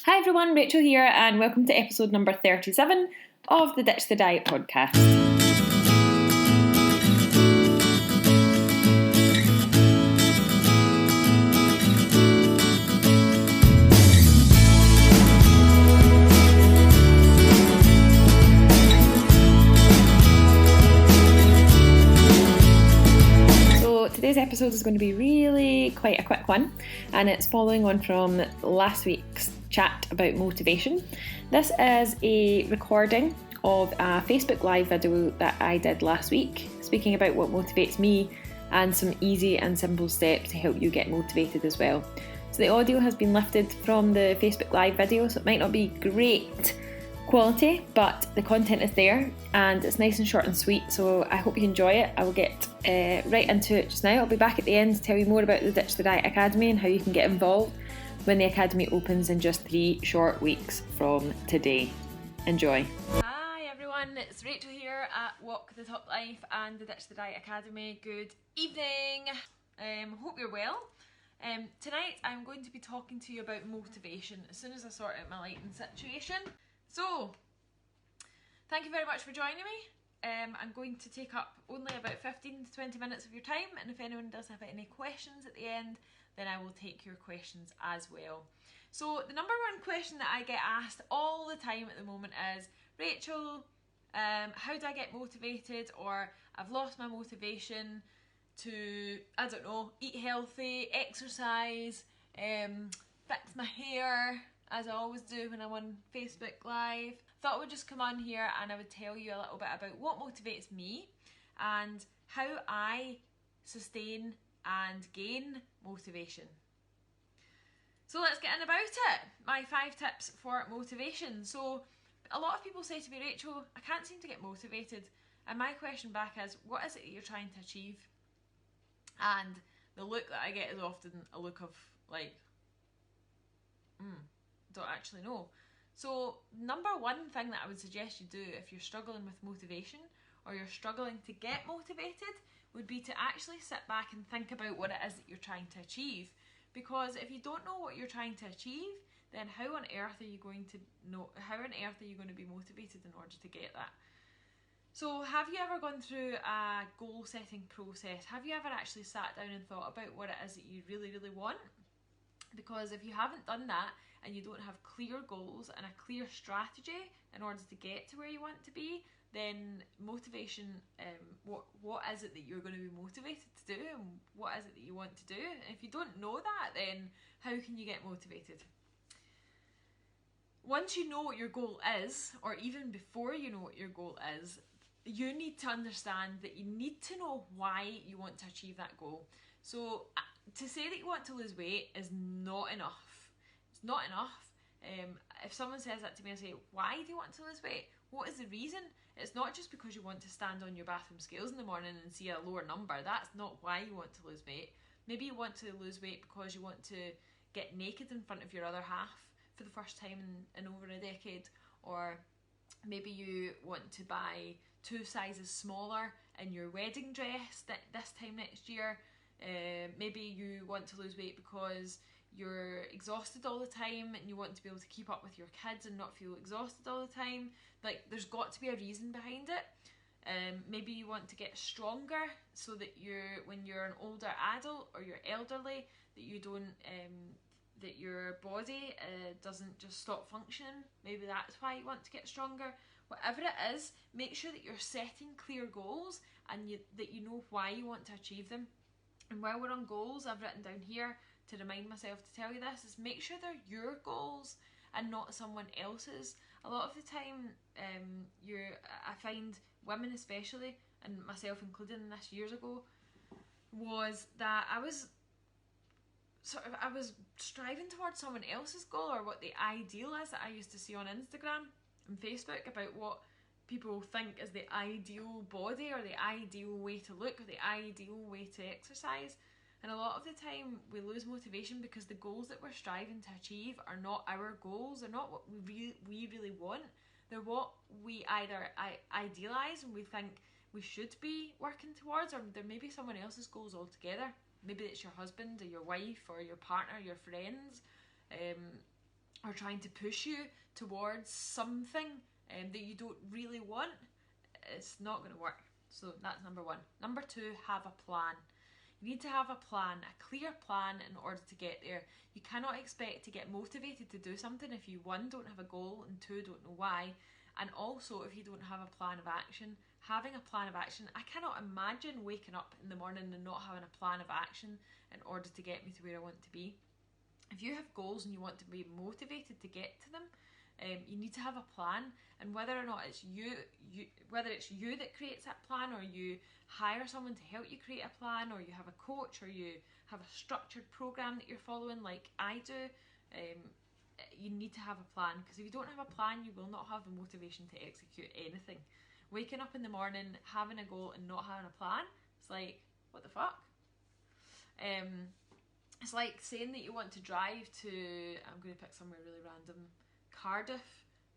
Hi everyone, Rachel here, and welcome to episode number 37 of the Ditch the Diet podcast. Today's episode is going to be really quite a quick one, and it's following on from last week's chat about motivation. This is a recording of a Facebook Live video that I did last week, speaking about what motivates me and some easy and simple steps to help you get motivated as well. So the audio has been lifted from the Facebook Live video, so it might not be great quality, but the content is there and it's nice and short and sweet, so I hope you enjoy it. I will get right into it just now. I'll be back at the end to tell you more about the Ditch the Diet Academy and how you can get involved when the Academy opens in just 3 short weeks from today. Enjoy. Hi everyone, it's Rachel here at Walk the Top Life and the Ditch the Diet Academy. Good evening. Hope you're well. Tonight I'm going to be talking to you about motivation as soon as I sort out my lighting situation. So, thank you very much for joining me. I'm going to take up only about 15 to 20 minutes of your time, and if anyone does have any questions at the end, then I will take your questions as well. So, the number one question that I get asked all the time at the moment is, Rachel, how do I get motivated? Or I've lost my motivation to, I don't know, eat healthy, exercise, fix my hair, as I always do when I'm on Facebook Live. Thought I would just come on here and I would tell you a little bit about what motivates me and how I sustain and gain motivation. So let's get in about it. My 5 tips for motivation. So a lot of people say to me, Rachel, I can't seem to get motivated. And my question back is, what is it that you're trying to achieve? And the look that I get is often a look of like, don't actually know. So number one thing that I would suggest you do if you're struggling with motivation or you're struggling to get motivated would be to actually sit back and think about what it is that you're trying to achieve. Because if you don't know what you're trying to achieve, then how on earth are you going to be motivated in order to get that? So have you ever gone through a goal setting process? Have you ever actually sat down and thought about what it is that you really, really want? Because if you haven't done that and you don't have clear goals and a clear strategy in order to get to where you want to be, then motivation, what is it that you're going to be motivated to do and what is it that you want to do? And if you don't know that, then how can you get motivated? Once you know what your goal is, or even before you know what your goal is, you need to understand that you need to know why you want to achieve that goal. So to say that you want to lose weight is not enough. It's not enough. If someone says that to me, I say, why do you want to lose weight? What is the reason? It's not just because you want to stand on your bathroom scales in the morning and see a lower number. That's not why you want to lose weight. Maybe you want to lose weight because you want to get naked in front of your other half for the first time in over a decade. Or maybe you want to buy 2 sizes smaller in your wedding dress this time next year. Maybe you want to lose weight because you're exhausted all the time and you want to be able to keep up with your kids and not feel exhausted all the time. Like, there's got to be a reason behind it. Maybe you want to get stronger so that when you're an older adult or you're elderly, that you don't that your body doesn't just stop functioning. Maybe that's why you want to get stronger. Whatever it is, make sure that you're setting clear goals and that you know why you want to achieve them. And while we're on goals, I've written down here to remind myself to tell you this, is make sure they're your goals and not someone else's. A lot of the time, I find women especially, and myself included in this years ago, was that I was striving towards someone else's goal, or what the ideal is that I used to see on Instagram and Facebook about what people think is the ideal body or the ideal way to look or the ideal way to exercise. And a lot of the time we lose motivation because the goals that we're striving to achieve are not our goals. They're not what we really want. They're what we either idealise and we think we should be working towards, or there may be someone else's goals altogether. Maybe it's your husband or your wife or your partner, your friends. or trying to push you towards something that you don't really want, it's not going to work. So that's number one. Number two, have a plan. You need to have a plan, a clear plan in order to get there. You cannot expect to get motivated to do something if you, one, don't have a goal, and two, don't know why. And also, if you don't have a plan of action, having a plan of action, I cannot imagine waking up in the morning and not having a plan of action in order to get me to where I want to be. If you have goals and you want to be motivated to get to them, you need to have a plan. And whether or not it's whether it's you that creates that plan, or you hire someone to help you create a plan, or you have a coach, or you have a structured program that you're following like I do, you need to have a plan, because if you don't have a plan, you will not have the motivation to execute anything. Waking up in the morning, having a goal and not having a plan, it's like, what the fuck? It's like saying that you want to drive to, I'm going to pick somewhere really random, Cardiff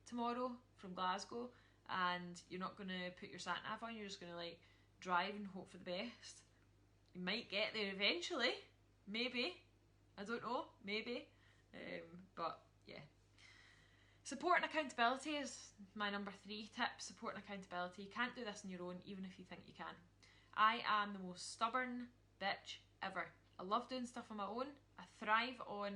tomorrow from Glasgow, and you're not going to put your sat nav on, you're just going to like drive and hope for the best. You might get there eventually, maybe, I don't know, maybe, but yeah. Support and accountability is my number 3 tip. Support and accountability. You can't do this on your own, even if you think you can. I am the most stubborn bitch ever. I love doing stuff on my own. I thrive on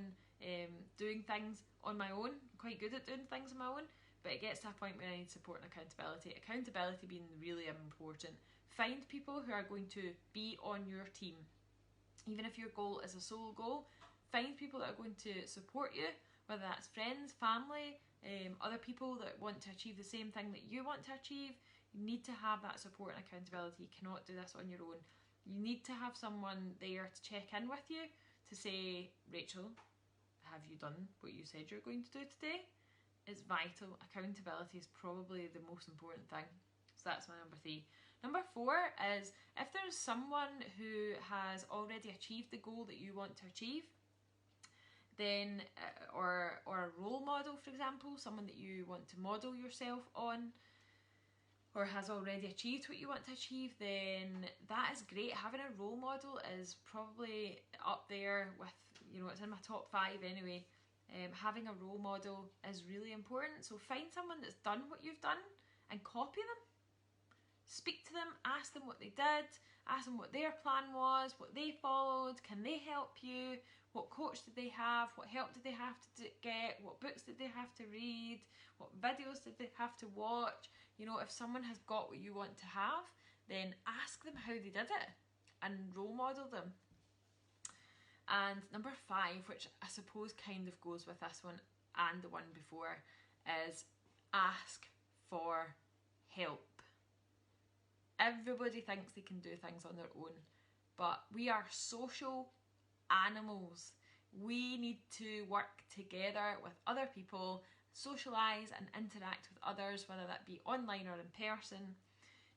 doing things on my own. I'm quite good at doing things on my own, but it gets to a point where I need support and accountability. Accountability being really important. Find people who are going to be on your team. Even if your goal is a solo goal, find people that are going to support you, whether that's friends, family, other people that want to achieve the same thing that you want to achieve. You need to have that support and accountability. You cannot do this on your own. You need to have someone there to check in with you, to say, Rachel, have you done what you said you're going to do today? It's vital. Accountability is probably the most important thing. So that's my number 3. Number 4 is, if there's someone who has already achieved the goal that you want to achieve, then or a role model, for example, someone that you want to model yourself on, or has already achieved what you want to achieve, then that is great. Having a role model is probably up there with, it's in my top 5 anyway. Having a role model is really important. So find someone that's done what you've done and copy them. Speak to them, ask them what they did, ask them what their plan was, what they followed, can they help you, what coach did they have, what help did they have to get, what books did they have to read, what videos did they have to watch. If someone has got what you want to have, then ask them how they did it and role model them. And number 5, which I suppose kind of goes with this one and the one before, is ask for help. Everybody thinks they can do things on their own, but we are social animals. We need to work together with other people, socialise and interact with others, whether that be online or in person.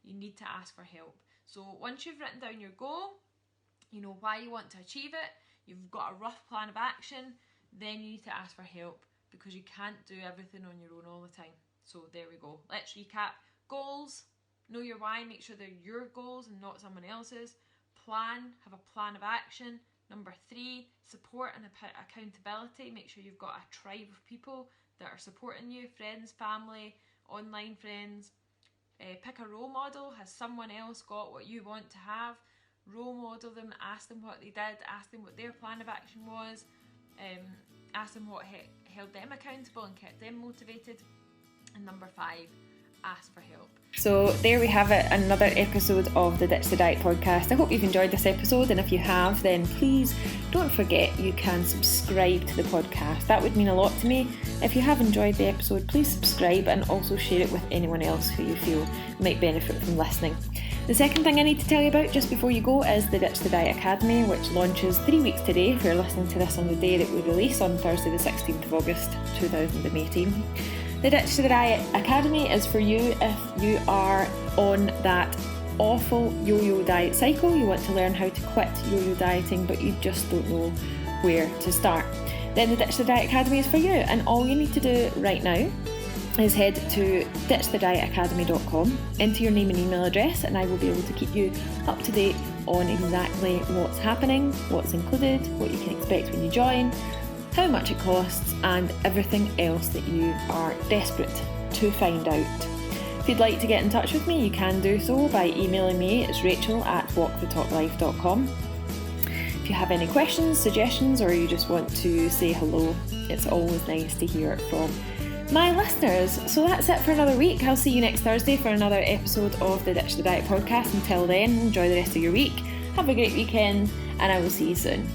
You need to ask for help. So once you've written down your goal, you know why you want to achieve it, you've got a rough plan of action, then you need to ask for help, because you can't do everything on your own all the time. So there we go. Let's recap. Goals. Know your why, make sure they're your goals and not someone else's. Plan, have a plan of action. Number 3, support and accountability. Make sure you've got a tribe of people that are supporting you, friends, family, online friends. Pick a role model. Has someone else got what you want to have? Role model them, ask them what they did, ask them what their plan of action was, ask them what held them accountable and kept them motivated. And number 5, ask for help. So there we have it, another episode of the Ditch the Diet podcast. I hope you've enjoyed this episode, and if you have, then please don't forget you can subscribe to the podcast. That would mean a lot to me. If you have enjoyed the episode, please subscribe and also share it with anyone else who you feel might benefit from listening. The second thing I need to tell you about just before you go is the Ditch the Diet Academy, which launches 3 weeks today if you're listening to this on the day that we release, on Thursday the 16th of August 2018. The Ditch the Diet Academy is for you if you are on that awful yo-yo diet cycle. You want to learn how to quit yo-yo dieting, but you just don't know where to start. Then the Ditch the Diet Academy is for you, and all you need to do right now is head to ditchthedietacademy.com, enter your name and email address, and I will be able to keep you up to date on exactly what's happening, what's included, what you can expect when you join, how much it costs, and everything else that you are desperate to find out. If you'd like to get in touch with me, you can do so by emailing me. It's Rachael@walkthetalklife.com. If you have any questions, suggestions, or you just want to say hello, it's always nice to hear from my listeners. So that's it for another week. I'll see you next Thursday for another episode of the Ditch the Diet podcast. Until then, enjoy the rest of your week. Have a great weekend, and I will see you soon.